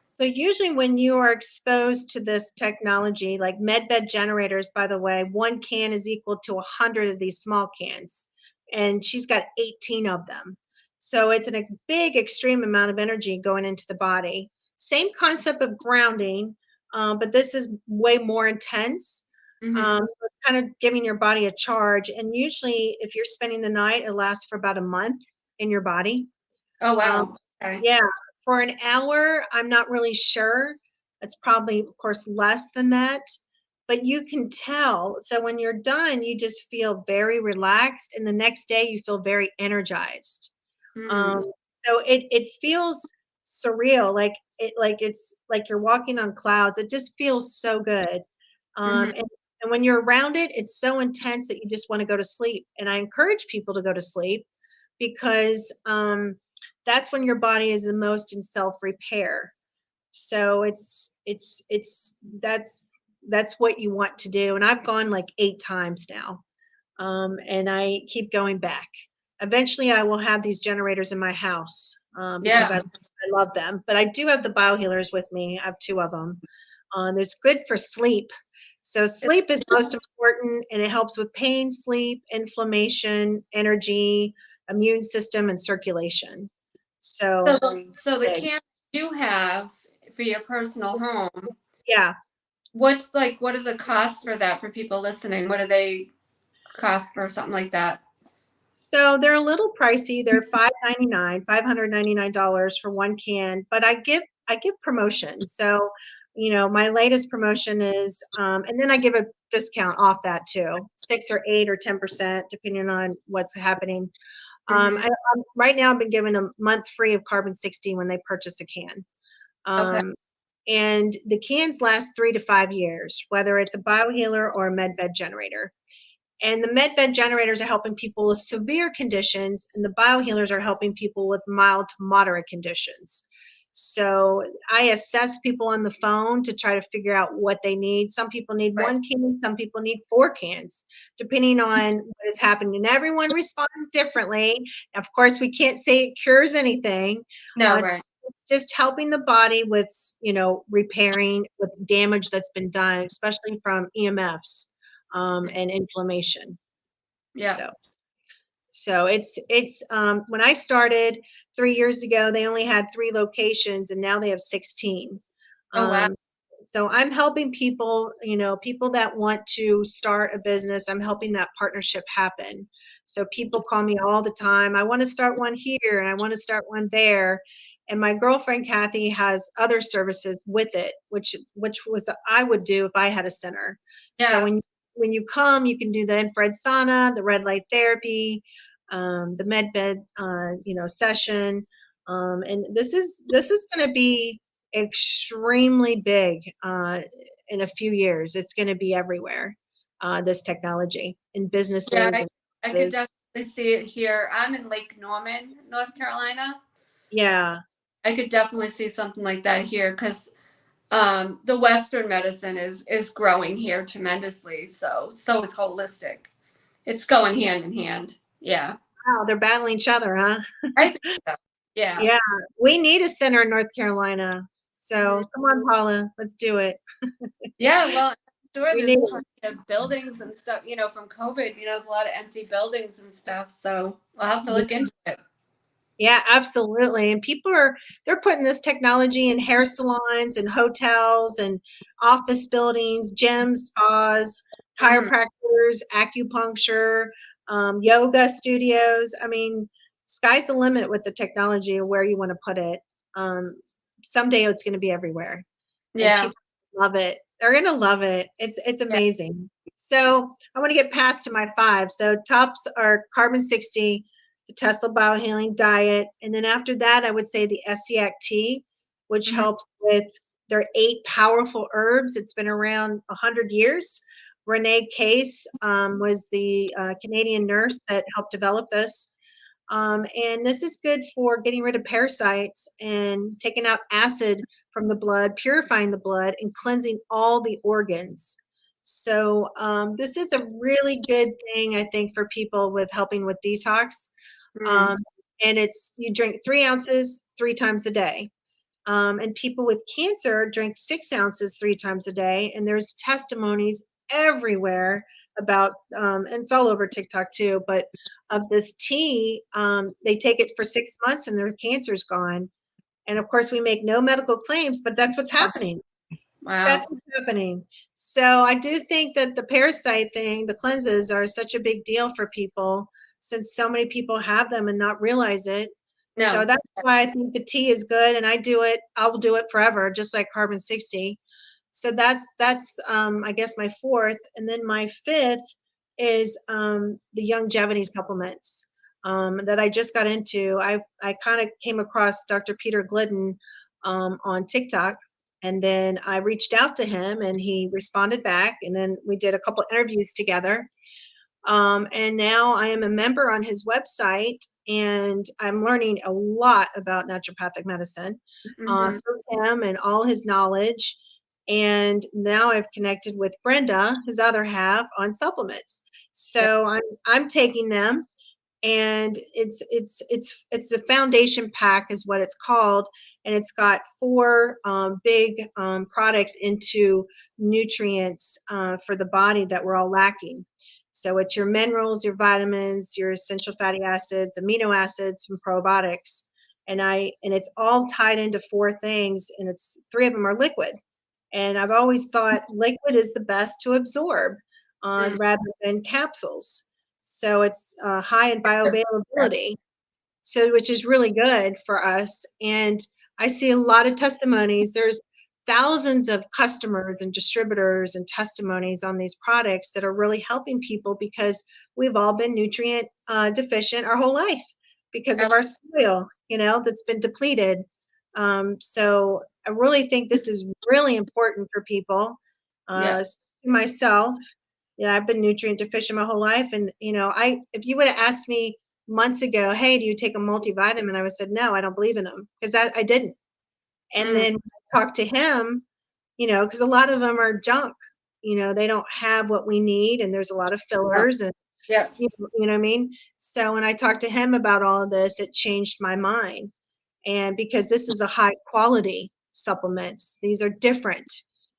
So usually when you are exposed to this technology, like med bed generators, by the way, one can is equal to 100 of these small cans, and she's got 18 of them. So it's a big, extreme amount of energy going into the body. Same concept of grounding, but this is way more intense. Hmm. So it's kind of giving your body a charge. And usually, if you're spending the night, it lasts for about a month in your body. Oh Um, wow. Okay. yeah, for an hour, I'm not really sure. It's probably, of course, less than that, but you can tell. So when you're done, you just feel very relaxed, and the next day you feel very energized. Mm. Um, so it feels surreal, like it's like you're walking on clouds. It just feels so good. Mhm. And when you're around it, it's so intense that you just want to go to sleep. And I encourage people to go to sleep because that's when your body is the most in self repair. So it's that's what you want to do. And I've gone like 8 times now, and I keep going back. Eventually, I will have these generators in my house because Yeah. I love them. But I do have the biohealers with me. I have 2 of them. It's good for sleep. So sleep is most important, and it helps with pain, sleep, inflammation, energy, immune system, and circulation. So So the big. can you have for your personal home, Yeah. what does it cost for that for people listening? What do they cost for something like that? So they're a little pricey. They're $599 for 1 can, but I give promotions. So, my latest promotion is, and then I give a discount off that too, 6 or 8 or 10%, depending on what's happening. Mhm. Right now I've been given a month free of carbon 60 when they purchase a can. Okay. Um, and the cans last 3 to 5 years, whether it's a biohealer or a med bed generator. And the med bed generators are helping people with severe conditions, and the biohealers are helping people with mild to moderate conditions. So I assess people on the phone to try to figure out what they need. Some people need Right. 1 can, some people need 4 cans, depending on what is happening. And everyone responds differently. Of course, we can't say it cures anything. No, It's right. just helping the body with, repairing with damage that's been done, especially from EMFs and inflammation. Yeah. So it's when I started 3 years ago, they only had 3 locations, and now they have 16. Oh wow. Um, so I'm helping people, people that want to start a business. I'm helping that partnership happen. So people call me all the time. I want to start one here, and I want to start one there. And my girlfriend Kathy has other services with it, which was I would do if I had a center. So Yeah. when you come, you can do the infrared sauna, the red light therapy, the med bed, session, and this is going to be extremely big in a few years. It's going to be everywhere. This technology in Yeah. businesses and I could offices. definitely see it here. I'm in Lake Norman, North Carolina. Yeah. I could definitely see something like that here because the Western medicine is growing here tremendously. So it's holistic. It's going hand in hand. Yeah. Wow, they're battling each other, huh? I think so. Yeah. Yeah, we need a center in North Carolina. Mhm. So come on, Paula, let's do it. Yeah. Well, I'm sure We need there's it. plenty of buildings and stuff, from COVID, there's a lot of empty buildings and stuff. So I'll have to look into it. Yeah, absolutely. And they're putting this technology in hair salons and hotels and office buildings, gyms, spas, Mhm. chiropractors, acupuncture, yoga studios. I mean, sky's the limit with the technology of where you want to put it. Um, Someday it's going to be everywhere, and Yeah. people love it. They're going to love it. It's Yeah. amazing. So I want to get past to my 5. So tops are carbon 60, the Tesla biohealing diet, and then after that, I would say the SCAC tea, which Mhm. helps with their 8 powerful herbs. It's been around 100 years. Renee Case was the Canadian nurse that helped develop this. And this is good for getting rid of parasites and taking out acid from the blood, purifying the blood, and cleansing all the organs. So this is a really good thing, I think, for people with helping with detox. Mm. Um, and you drink 3 ounces 3 times a day. And people with cancer drink 6 ounces 3 times a day. And there's testimonies everywhere about, and it's all over TikTok too, but of this tea, they take it for 6 months and their cancer's gone. And of course, we make no medical claims, but that's what's happening. That's Wow. what's happening. So I do think that the parasite thing, the cleanses, are such a big deal for people since so many people have them and not realize it. So No. that's why I think the tea is good, and I'll do it forever, just like Carbon 60. So that's I guess my fourth, and then my fifth is the longevity supplements that I just got into. I kind of came across Dr. Peter Glidden on TikTok, and then I reached out to him, and he responded back, and then we did a couple interviews together. And now I am a member on his website, and I'm learning a lot about naturopathic medicine Mm-hmm. from him and all his knowledge. And now I've connected with Brenda, his other half, on supplements. Yeah. So I'm taking them, and it's the foundation pack is what it's called, and it's got four big products into nutrients for the body that we're all lacking. So it's your minerals, your vitamins, your essential fatty acids, amino acids, and probiotics. And it's all tied into four things, and it's three of them are liquid. And I've always thought liquid is the best to absorb Mm. rather than capsules. So it's high in bioavailability, so which is really good for us. And I see a lot of testimonies. There's thousands of customers and distributors and testimonies on these products that are really helping people because we've all been nutrient deficient our whole life because of our soil, that's been depleted. So I really think this is really important for people. Yeah. Myself, yeah, I've been nutrient deficient my whole life, and if you would have asked me months ago, hey, do you take a multivitamin? I would have said, no, I don't believe in them, because I didn't. And Mm. then I talked to him, because a lot of them are junk. They don't have what we need, and there's a lot of fillers, and Yeah. you know what I mean? So when I talked to him about all of this, it changed my mind. And because this is a high quality supplements, these are different,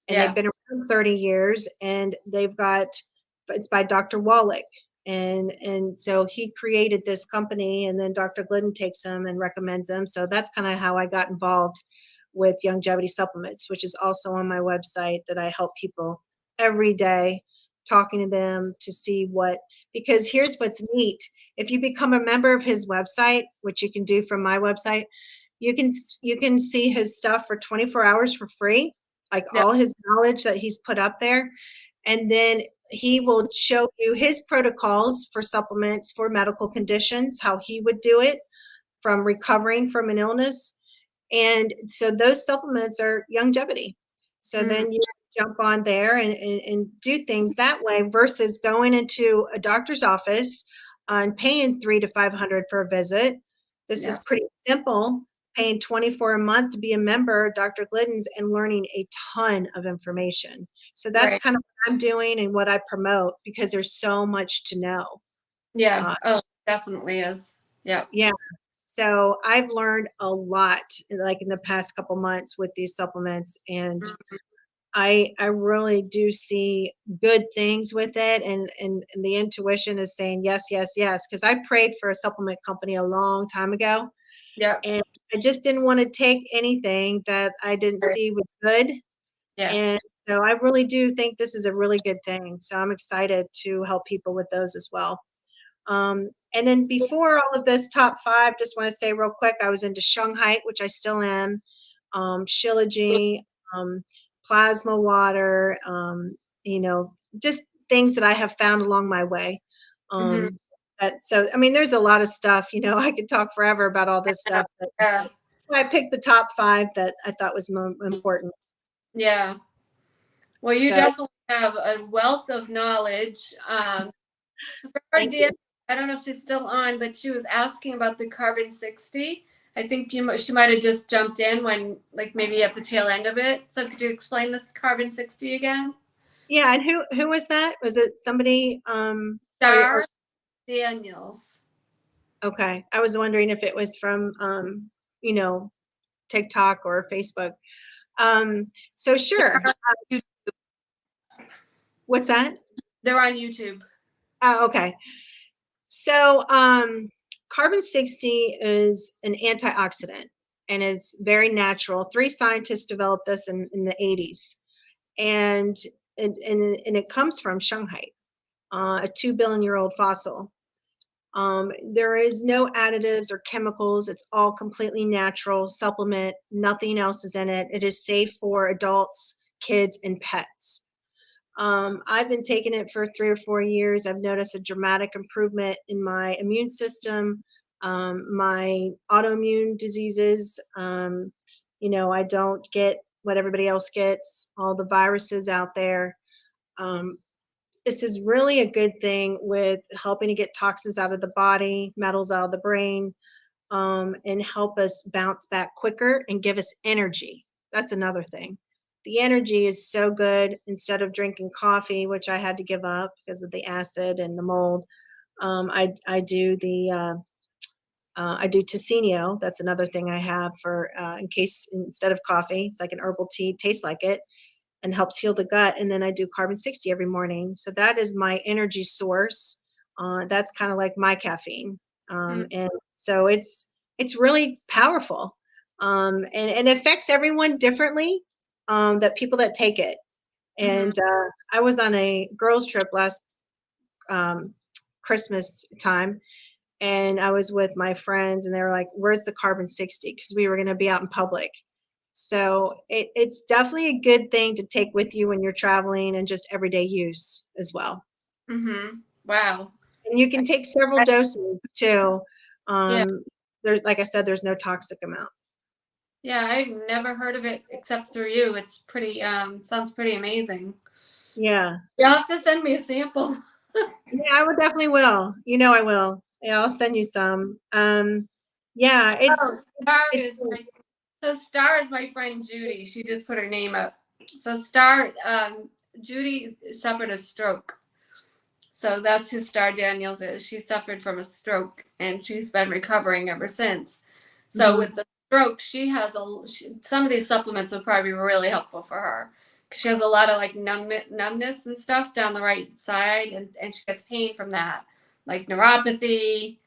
and they've Yeah. been around 30 years, and it's by Dr. Wallach. And so he created this company, and then Dr. Glidden takes them and recommends them. So that's kind of how I got involved with longevity supplements, which is also on my website, that I help people every day, talking to them to see because here's what's neat. If you become a member of his website, which you can do from my website, you can see his stuff for 24 hours for free, like Yeah. all his knowledge that he's put up there. And then he will show you his protocols for supplements for medical conditions, how he would do it from recovering from an illness. And so those supplements are longevity. So Mm. then you jump on there and do things that way versus going into a doctor's office and paying 300 to 500 for a visit. This Yeah. is pretty simple, paying 24 a month to be a member of Dr. Glidden's and learning a ton of information. So that's Right. kind of what I'm doing and what I promote, because there's so much to know. Yeah. Uh, Oh, definitely is. Yeah. yeah. So I've learned a lot, like in the past couple months with these supplements, and I really do see good things with it, and the intuition is saying yes, yes, yes. Because I prayed for a supplement company a long time ago, Yeah. and I just didn't want to take anything that I didn't Right. see was good. Yeah. And so I really do think this is a really good thing. So I'm excited to help people with those as well. And then before all of this top five, just want to say real quick, I was into Shanghai, which I still am, Shilajit, um, plasma water, just things that I have found along my way. Hmm. I mean, there's a lot of stuff, I could talk forever about all this stuff, but Yeah. I picked the top five that I thought was important. Yeah. Well, you So definitely have a wealth of knowledge. Our thank you. I don't know if she's still on, but she was asking about the carbon 60. I think she might have just jumped in when, like, maybe at the tail end of it. So could you explain this carbon 60 again? Yeah, and who was that? Was it somebody or Star Daniels. okay. I was wondering if it was from you know, TikTok or Facebook. So sure. What's that? They're on YouTube. Oh, okay. So carbon 60 is an antioxidant, and it's very natural. Three scientists developed this in the 80s. And and it comes from Shanghai, a 2 billion year old fossil. There is no additives or chemicals. It's all completely natural supplement. Nothing else is in it. It is safe for adults, kids, and pets. I've been taking it for 3 or 4 years. I've noticed a dramatic improvement in my immune system, my autoimmune diseases. I don't get what everybody else gets, all the viruses out there. Um, this is really a good thing with helping to get toxins out of the body, metals out of the brain, and help us bounce back quicker and give us energy. That's another thing. The energy is so good. Instead of drinking coffee, which I had to give up because of the acid and the mold, I do Ticino. That's another thing I have for in case instead of coffee, it's like an herbal tea, tastes like it and helps heal the gut. And then I do carbon 60 every morning. So that is my energy source. That's kind of like my caffeine. And so it's really powerful. And it affects everyone differently, that people that take it. And I was on a girls trip last Christmas time, and I was with my friends, and they were like, "Where's the carbon 60?" Because we were going to be out in public. So it's definitely a good thing to take with you when you're traveling and just everyday use as well. Wow. And you can take several doses too. Yeah. There's, like I said, there's no toxic amount. Yeah, I've never heard of it except through you. It's pretty, sounds pretty amazing. Yeah. You'll have to send me a sample. Yeah, I would definitely will. I will. Yeah, I'll send you some. Yeah, Star is my friend Judy. She just put her name up. So Star, Judy suffered a stroke. So that's who Star Daniels is. She suffered from a stroke, and she's been recovering ever since. So with the stroke, she has some of these supplements would probably be really helpful for her. She has a lot of like numbness and stuff down the right side, and she gets pain from that, like neuropathy,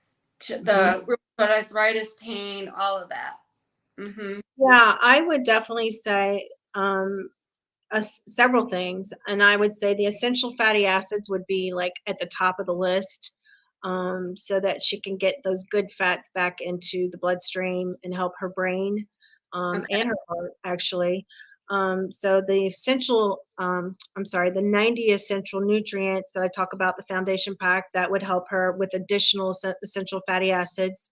the rheumatoid arthritis pain, all of that. Yeah, I would definitely say several things, and I would say the essential fatty acids would be like at the top of the list, so that she can get those good fats back into the bloodstream and help her brain, and her heart actually. So the 90 essential nutrients that I talk about, the foundation pack, that would help her with additional essential fatty acids.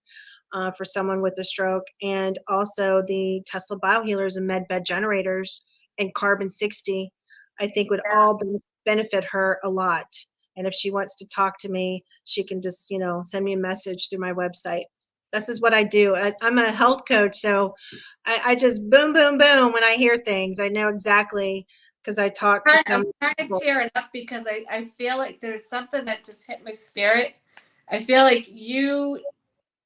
For someone with a stroke, and also the Tesla biohealers and med bed generators and carbon 60, I think would all benefit her a lot. And if she wants to talk to me, she can just, send me a message through my website. This is what I do. I'm a health coach, so I just boom, boom, boom when I hear things. I know exactly because I talk to some people. I'm kind of tearing up because I feel like there's something that just hit my spirit. I feel like you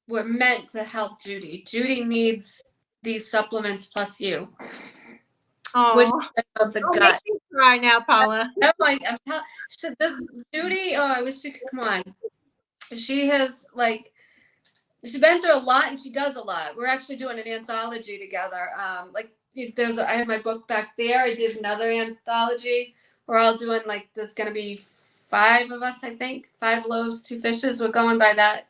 were meant to help Judy. Judy needs these supplements plus you. Oh, of the don't gut. make me cry now, Paula. I'm telling this Judy. Oh, I wish she could come on. She has she's been through a lot, and she does a lot. We're actually doing an anthology together. I have my book back there. I did another anthology. We're all doing there's going to be 5 of us, I think. 5 loaves, 2 fishes. We're going by that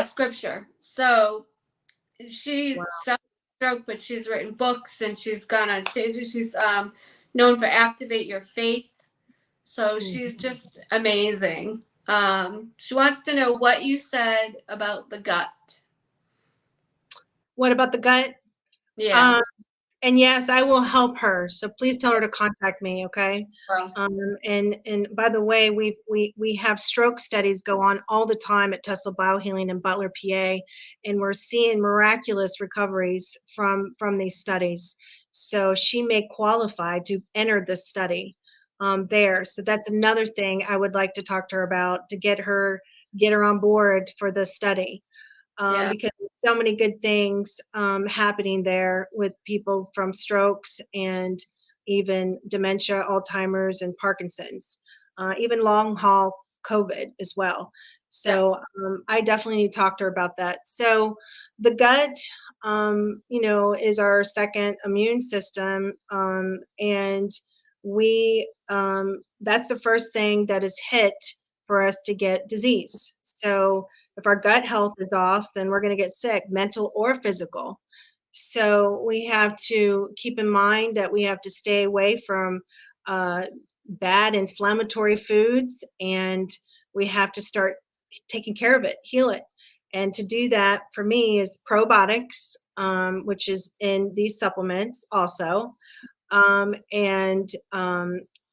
scripture. So she's stroke, but she's written books, and she's gone on stage. She's known for Activate Your Faith. So she's just amazing. She wants to know what you said about the gut. What about the gut? Yeah. And yes, I will help her. So please tell her to contact me, okay? And by the way, we have stroke studies go on all the time at Tesla Biohealing in Butler, PA, and we're seeing miraculous recoveries from these studies. So she may qualify to enter this study there. So that's another thing I would like to talk to her about, to get her on board for this study. Because there's so many good things happening there with people from strokes and even dementia, Alzheimer's, and Parkinson's, even long haul COVID as well. So I definitely need to talk to her about that. So the gut, is our second immune system, and we that's the first thing that is hit for us to get disease. So if our gut health is off, then we're going to get sick, mental or physical. So we have to keep in mind that we have to stay away from bad inflammatory foods, and we have to start taking care of it, heal it. And to do that for me is probiotics, which is in these supplements also, and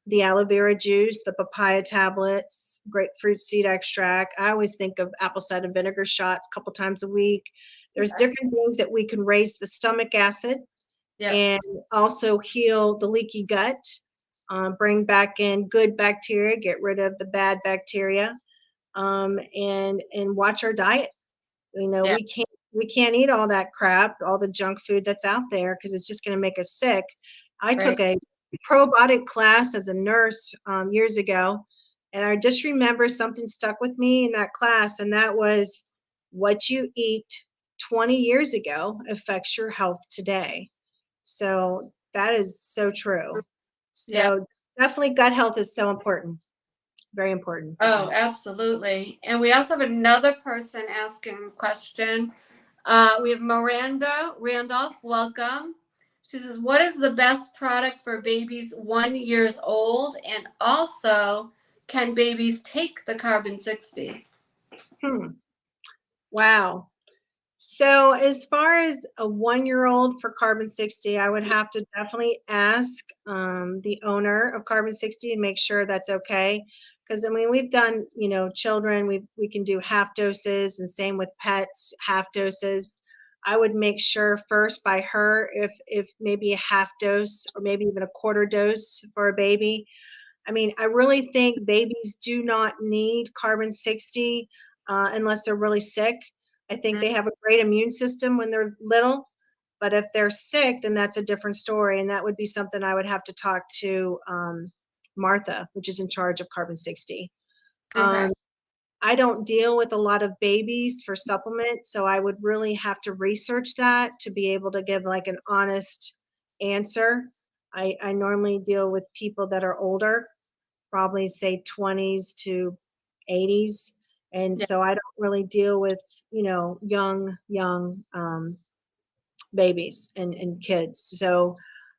the aloe vera juice, the papaya tablets, grapefruit seed extract. I always think of apple cider vinegar shots a couple times a week. There's different things that we can raise the stomach acid and also heal the leaky gut, bring back in good bacteria, get rid of the bad bacteria, and watch our diet. You know, Yeah. we can't eat all that crap, all the junk food that's out there, because it's just going to make us sick. I took a probiotic class as a nurse years ago, and I just remember something stuck with me in that class, and that was what you eat 20 years ago affects your health today. So that is so true. Yeah. So definitely gut health is so important. Very important. Oh, absolutely. And we also have another person asking a question. We have Miranda Randolph. Welcome. She says, what is the best product for babies 1 year old? And also, can babies take the carbon 60? Wow. So as far as a 1 year old for carbon 60, I would have to definitely ask the owner of carbon 60 and make sure that's okay. Because I mean, we've done, you know, children, we can do half doses, and same with pets, half doses. I would make sure first by her if maybe a half dose or maybe even a quarter dose for a baby. I mean, I really think babies do not need carbon 60 unless they're really sick. I think they have a great immune system when they're little, but if they're sick, then that's a different story. And that would be something I would have to talk to Martha, which is in charge of carbon 60. Okay. I don't deal with a lot of babies for supplements, so I would really have to research that to be able to give like an honest answer. I normally deal with people that are older, probably say 20s to 80s. And Yeah. so I don't really deal with, you know, young babies and kids. So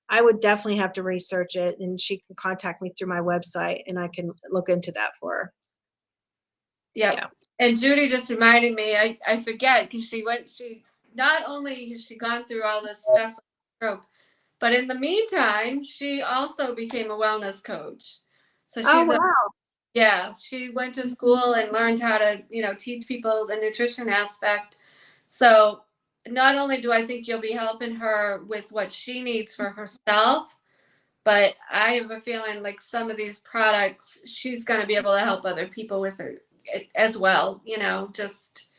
I would definitely have to research it, and she can contact me through my website and I can look into that for her. Yep. Yeah. And Judy just reminded me, I forget, because she not only has she gone through all this stuff with stroke, but in the meantime, she also became a wellness coach. So Oh, she's wow. she went to school and learned how to, you know, teach people the nutrition aspect. So not only do I think you'll be helping her with what she needs for herself, but I have a feeling like some of these products, she's going to be able to help other people with her as well, you know, just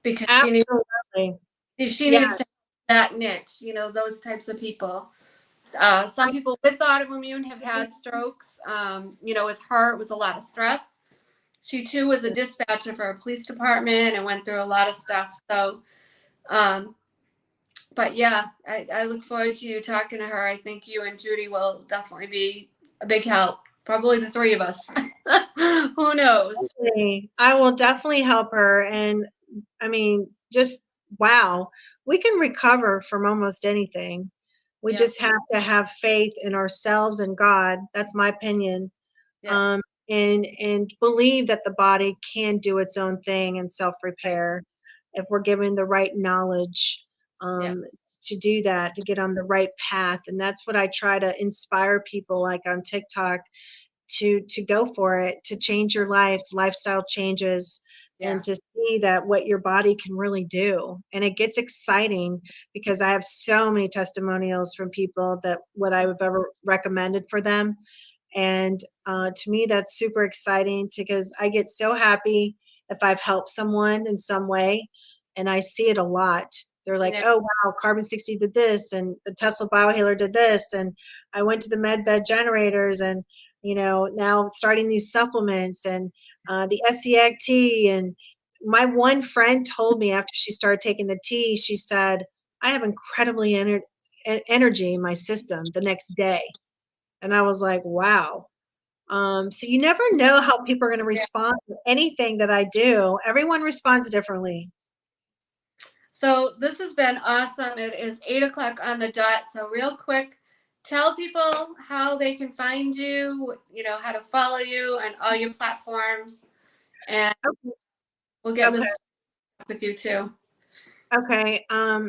because Absolutely. she Yeah. needs to have that niche, you know, those types of people. Some people with autoimmune have had strokes. You know, with her, it was a lot of stress. She too was a dispatcher for a police department and went through a lot of stuff. So, but yeah, I look forward to you talking to her. I think you and Judy will definitely be a big help. Probably the three of us. Who knows? I will definitely help her. And I mean, just wow, we can recover from almost anything. We Yeah. just have to have faith in ourselves and God. That's my opinion. Yeah. And believe that the body can do its own thing and self repair if we're given the right knowledge Yeah. to do that, to get on the right path. And that's what I try to inspire people like on TikTok to go for it, to change your life, lifestyle changes, Yeah. and to see that what your body can really do. And it gets exciting because I have so many testimonials from people that what I've ever recommended for them. And to me, that's super exciting because I get so happy if I've helped someone in some way. And I see it a lot. They're like, Yeah. oh, wow, Carbon 60 did this, and the Tesla Biohealer did this. And I went to the med bed generators, and, you know, now starting these supplements and the SEACT. And my one friend told me after she started taking the tea, she said, I have incredibly energy in my system the next day. And I was like, wow. So you never know how people are going to respond to anything that I do. Everyone responds differently. So this has been awesome. It is 8 o'clock on the dot. So real quick, tell people how they can find you, how to follow you on all your platforms. And we'll get Okay. with you too. Okay.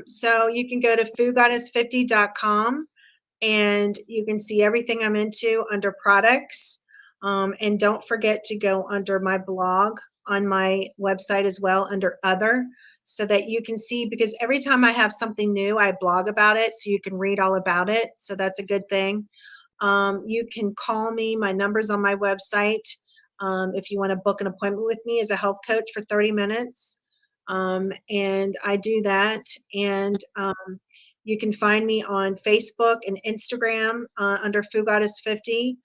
So you can go to foodgoddess50.com and you can see everything I'm into under products. And don't forget to go under my blog on my website as well under other, so that you can see, because every time I have something new, I blog about it so you can read all about it. So that's a good thing. You can call me. My number's on my website. If you want to book an appointment with me as a health coach for 30 minutes. And I do that. And you can find me on Facebook and Instagram under Food Goddess 50.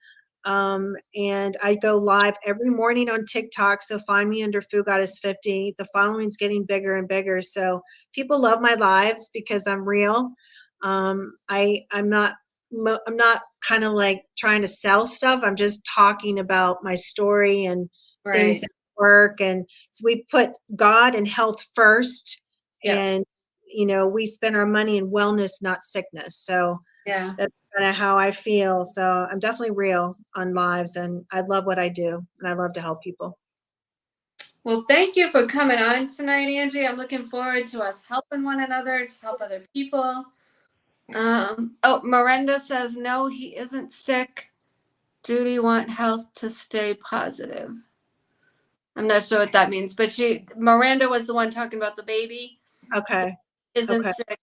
And I go live every morning on TikTok. So find me under Food Goddess 50. The following's getting bigger and bigger. So people love my lives because I'm real. I'm not kind of like trying to sell stuff. I'm just talking about my story and things Right. that work. And so we put God and health first. Yeah. And, we spend our money in wellness, not sickness. So Yeah. that's kind of how I feel. So I'm definitely real on lives, and I love what I do, and I love to help people. Well, thank you for coming on tonight, Angie. I'm looking forward to us helping one another to help other people. Miranda says, no, he isn't sick. Judy want health to stay positive. I'm not sure what that means, but Miranda was the one talking about the baby. Okay. Isn't Okay. sick.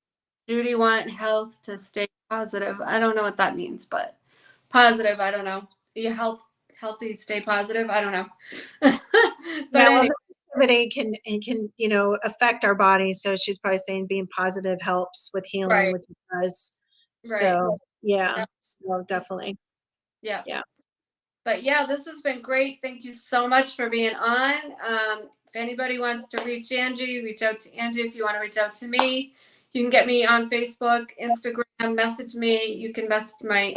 Judy want health to stay positive. I don't know what that means, but positive, I don't know. Your healthy, stay positive. I don't know. But Yeah, well, anyway, negativity can affect our body. So she's probably saying being positive helps with healing, right, which it does. right. So yeah, Yeah. so definitely. Yeah. Yeah. But yeah, this has been great. Thank you so much for being on. If anybody wants to reach Angie, reach out to Angie. If you want to reach out to me, you can get me on Facebook, Instagram, message me. You can message my,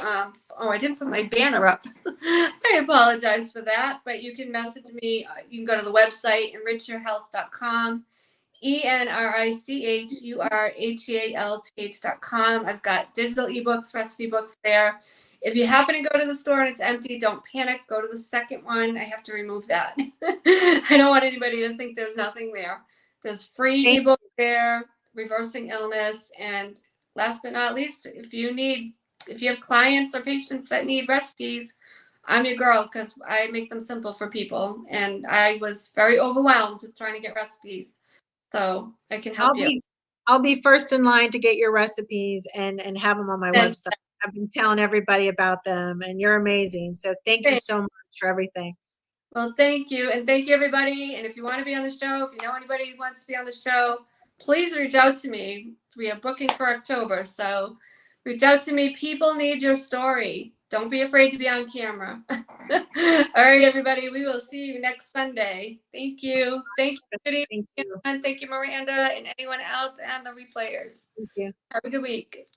I didn't put my banner up. I apologize for that, but you can message me. You can go to the website, enrichyourhealth.com, ENRICHURHEALTH.com. I've got digital ebooks, recipe books there. If you happen to go to the store and it's empty, don't panic. Go to the second one. I have to remove that. I don't want anybody to think there's nothing there. There's free ebook there, reversing illness, and last but not least, if you have clients or patients that need recipes, I'm your girl because I make them simple for people. And I was very overwhelmed with trying to get recipes. So I can help you. I'll be first in line to get your recipes and have them on my Thanks. website. I've been telling everybody about them, and you're amazing. So thank you so much for everything. Well, thank you. And thank you, everybody. And if you want to be on the show, if you know anybody who wants to be on the show, please reach out to me. We are booking for October. So reach out to me. People need your story. Don't be afraid to be on camera. All right, everybody. We will see you next Sunday. Thank you. Thank you, Judy. Thank you. And thank you, Miranda, and anyone else and the replayers. Thank you. Have a good week.